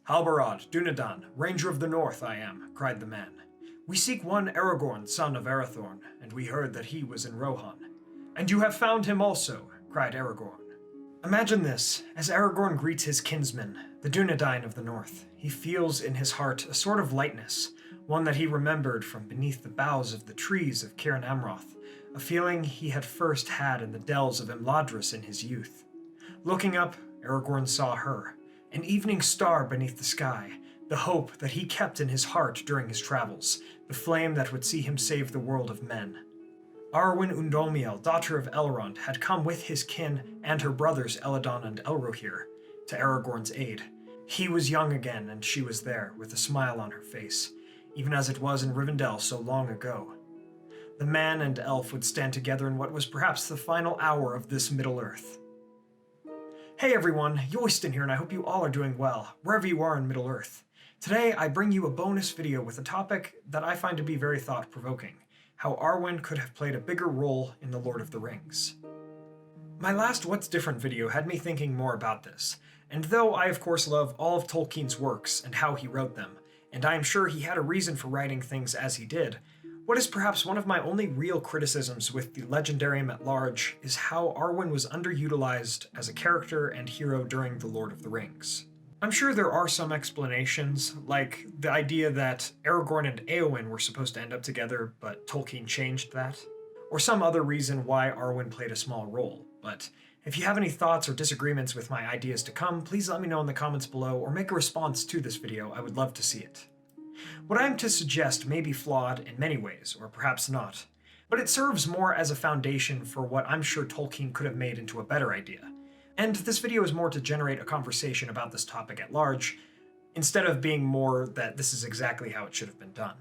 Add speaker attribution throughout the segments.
Speaker 1: Halbarad, Dunedain, Ranger of the North I am, cried the man. We seek one Aragorn, son of Arathorn, and we heard that he was in Rohan. And you have found him also, cried Aragorn. Imagine this, as Aragorn greets his kinsman, the Dunedain of the North, he feels in his heart a sort of lightness, one that he remembered from beneath the boughs of the trees of Ciaran Amroth, a feeling he had first had in the dells of Imladris in his youth. Looking up, Aragorn saw her, an evening star beneath the sky, the hope that he kept in his heart during his travels, the flame that would see him save the world of men. Arwen Undolmiel, daughter of Elrond, had come with his kin and her brothers Elladan and Elrohir to Aragorn's aid. He was young again, and she was there, with a smile on her face, even as it was in Rivendell so long ago. The man and elf would stand together in what was perhaps the final hour of this Middle-earth. Hey everyone, Yoyston here, and I hope you all are doing well, wherever you are in Middle-earth. Today I bring you a bonus video with a topic that I find to be very thought-provoking, how Arwen could have played a bigger role in The Lord of the Rings. My last What's Different video had me thinking more about this, and though I of course love all of Tolkien's works and how he wrote them, and I am sure he had a reason for writing things as he did, what is perhaps one of my only real criticisms with the Legendarium at large is how Arwen was underutilized as a character and hero during The Lord of the Rings. I'm sure there are some explanations, like the idea that Aragorn and Eowyn were supposed to end up together, but Tolkien changed that, or some other reason why Arwen played a small role, but if you have any thoughts or disagreements with my ideas to come, please let me know in the comments below or make a response to this video. I would love to see it. What I am to suggest may be flawed in many ways, or perhaps not, but it serves more as a foundation for what I'm sure Tolkien could have made into a better idea. And this video is more to generate a conversation about this topic at large, instead of being more that this is exactly how it should have been done.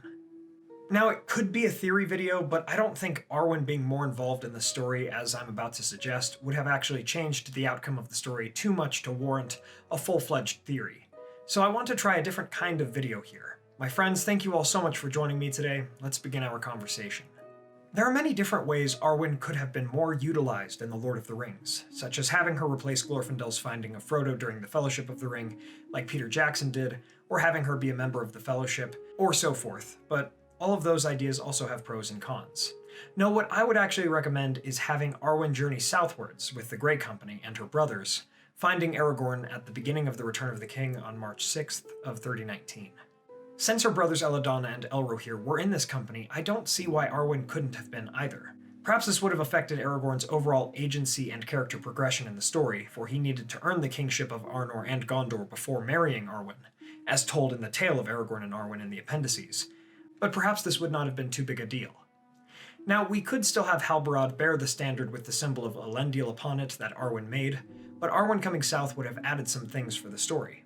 Speaker 1: Now, it could be a theory video, but I don't think Arwen being more involved in the story, as I'm about to suggest, would have actually changed the outcome of the story too much to warrant a full-fledged theory. So I want to try a different kind of video here. My friends, thank you all so much for joining me today. Let's begin our conversation. There are many different ways Arwen could have been more utilized in The Lord of the Rings, such as having her replace Glorfindel's finding of Frodo during the Fellowship of the Ring, like Peter Jackson did, or having her be a member of the Fellowship, or so forth, but all of those ideas also have pros and cons. No, what I would actually recommend is having Arwen journey southwards with the Grey Company and her brothers, finding Aragorn at the beginning of the Return of the King on March 6th of 3019. Since her brothers Elladan and Elrohir were in this company, I don't see why Arwen couldn't have been either. Perhaps this would have affected Aragorn's overall agency and character progression in the story, for he needed to earn the kingship of Arnor and Gondor before marrying Arwen, as told in the tale of Aragorn and Arwen in the appendices, but perhaps this would not have been too big a deal. Now, we could still have Halbarad bear the standard with the symbol of Elendil upon it that Arwen made, but Arwen coming south would have added some things for the story.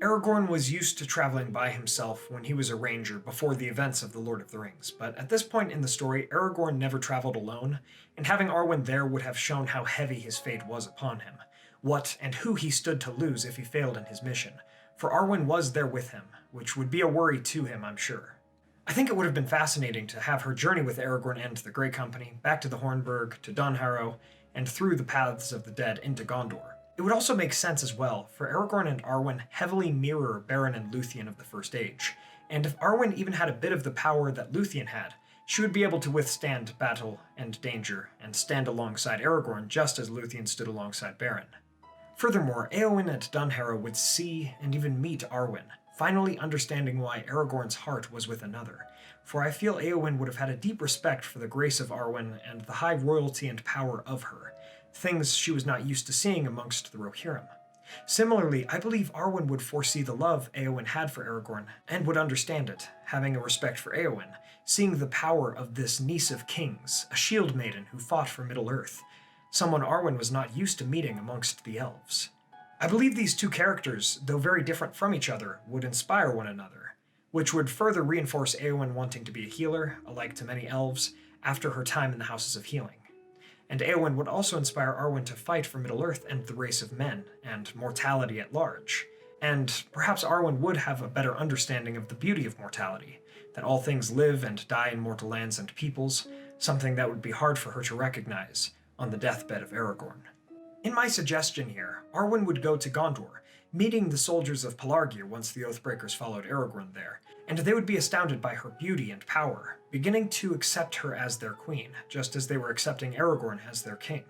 Speaker 1: Aragorn was used to traveling by himself when he was a ranger before the events of The Lord of the Rings, but at this point in the story, Aragorn never traveled alone, and having Arwen there would have shown how heavy his fate was upon him, what and who he stood to lose if he failed in his mission, for Arwen was there with him, which would be a worry to him, I'm sure. I think it would have been fascinating to have her journey with Aragorn and the Grey Company, back to the Hornburg, to Dunharrow, and through the Paths of the Dead into Gondor. It would also make sense as well, for Aragorn and Arwen heavily mirror Beren and Luthien of the First Age, and if Arwen even had a bit of the power that Luthien had, she would be able to withstand battle and danger, and stand alongside Aragorn just as Luthien stood alongside Beren. Furthermore, Eowyn at Dunharrow would see and even meet Arwen, finally understanding why Aragorn's heart was with another, for I feel Eowyn would have had a deep respect for the grace of Arwen and the high royalty and power of her, things she was not used to seeing amongst the Rohirrim. Similarly, I believe Arwen would foresee the love Eowyn had for Aragorn, and would understand it, having a respect for Eowyn, seeing the power of this niece of kings, a shield maiden who fought for Middle-earth, someone Arwen was not used to meeting amongst the elves. I believe these two characters, though very different from each other, would inspire one another, which would further reinforce Eowyn wanting to be a healer, alike to many elves, after her time in the Houses of Healing. And Eowyn would also inspire Arwen to fight for Middle-earth and the race of men, and mortality at large. And perhaps Arwen would have a better understanding of the beauty of mortality, that all things live and die in mortal lands and peoples, something that would be hard for her to recognize on the deathbed of Aragorn. In my suggestion here, Arwen would go to Gondor, meeting the soldiers of Pelargir once the Oathbreakers followed Aragorn there, and they would be astounded by her beauty and power, beginning to accept her as their queen, just as they were accepting Aragorn as their king.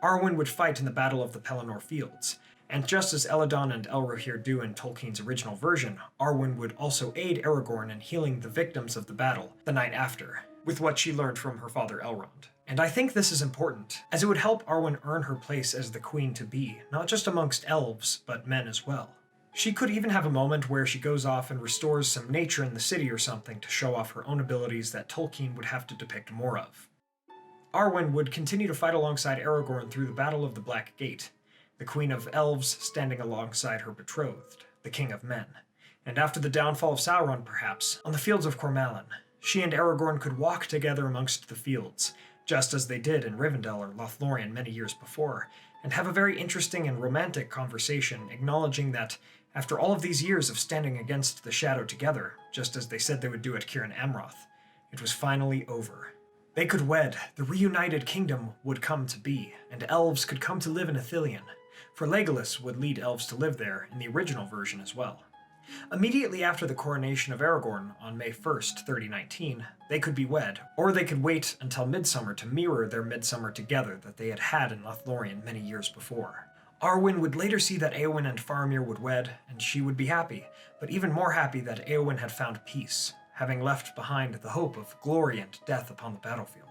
Speaker 1: Arwen would fight in the Battle of the Pelennor Fields, and just as Elladan and Elrohir do in Tolkien's original version, Arwen would also aid Aragorn in healing the victims of the battle the night after, with what she learned from her father Elrond. And I think this is important, as it would help Arwen earn her place as the queen-to-be, not just amongst elves, but men as well. She could even have a moment where she goes off and restores some nature in the city or something to show off her own abilities that Tolkien would have to depict more of. Arwen would continue to fight alongside Aragorn through the Battle of the Black Gate, the Queen of Elves standing alongside her betrothed, the King of Men. And after the downfall of Sauron, perhaps, on the fields of Cormallen, she and Aragorn could walk together amongst the fields, just as they did in Rivendell or Lothlorien many years before, and have a very interesting and romantic conversation acknowledging that, after all of these years of standing against the Shadow together, just as they said they would do at Ciaran Amroth, it was finally over. They could wed, the Reunited Kingdom would come to be, and elves could come to live in Ithilien, for Legolas would lead elves to live there in the original version as well. Immediately after the coronation of Aragorn on May 1st, 3019, they could be wed, or they could wait until midsummer to mirror their midsummer together that they had had in Lothlorien many years before. Arwen would later see that Eowyn and Faramir would wed, and she would be happy, but even more happy that Eowyn had found peace, having left behind the hope of glory and death upon the battlefield.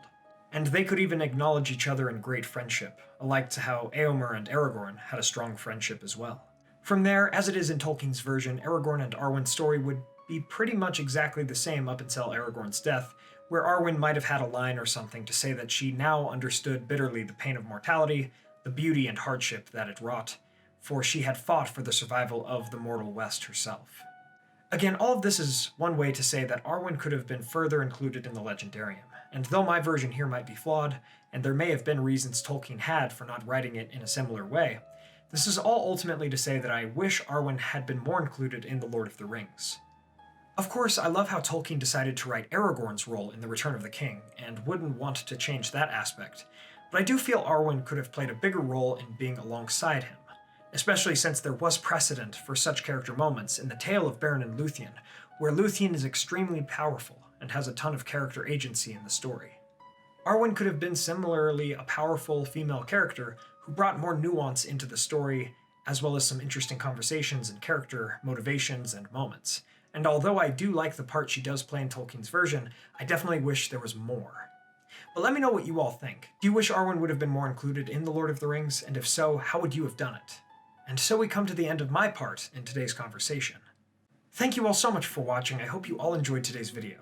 Speaker 1: And they could even acknowledge each other in great friendship, alike to how Éomer and Aragorn had a strong friendship as well. From there, as it is in Tolkien's version, Aragorn and Arwen's story would be pretty much exactly the same up until Aragorn's death, where Arwen might have had a line or something to say that she now understood bitterly the pain of mortality, the beauty and hardship that it wrought, for she had fought for the survival of the mortal West herself. Again, all of this is one way to say that Arwen could have been further included in the Legendarium, and though my version here might be flawed, and there may have been reasons Tolkien had for not writing it in a similar way, this is all ultimately to say that I wish Arwen had been more included in The Lord of the Rings. Of course, I love how Tolkien decided to write Aragorn's role in The Return of the King, and wouldn't want to change that aspect, but I do feel Arwen could have played a bigger role in being alongside him, especially since there was precedent for such character moments in the tale of Beren and Luthien, where Luthien is extremely powerful and has a ton of character agency in the story. Arwen could have been similarly a powerful female character who brought more nuance into the story, as well as some interesting conversations and character motivations and moments. And although I do like the part she does play in Tolkien's version, I definitely wish there was more. But let me know what you all think. Do you wish Arwen would have been more included in The Lord of the Rings? And if so, how would you have done it? And so we come to the end of my part in today's conversation. Thank you all so much for watching. I hope you all enjoyed today's video.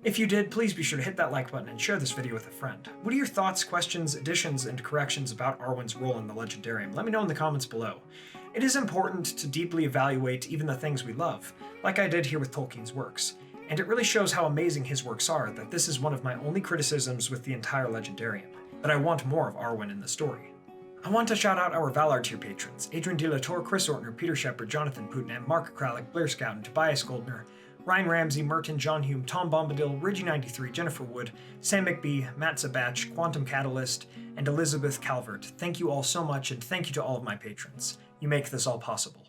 Speaker 1: If you did, please be sure to hit that like button and share this video with a friend. What are your thoughts, questions, additions, and corrections about Arwen's role in the Legendarium? Let me know in the comments below. It is important to deeply evaluate even the things we love, like I did here with Tolkien's works. And it really shows how amazing his works are that this is one of my only criticisms with the entire Legendarium, that I want more of Arwen in the story. I want to shout out our Valar tier patrons, Adrian De la Torre, Chris Ortner, Peter Sheppard, Jonathan Putnam, Mark Kralik, Blair Scouten, Tobias Goldner, Ryan Ramsey, Merton, John Hume, Tom Bombadil, Reggie93, Jennifer Wood, Sam McBee, Matt Sabach, Quantum Catalyst, and Elizabeth Calvert. Thank you all so much, and thank you to all of my patrons. You make this all possible.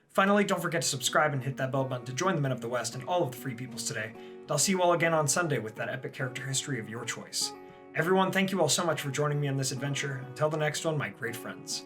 Speaker 1: Finally, don't forget to subscribe and hit that bell button to join the Men of the West and all of the Free Peoples today. And I'll see you all again on Sunday with that epic character history of your choice. Everyone, thank you all so much for joining me on this adventure. Until the next one, my great friends.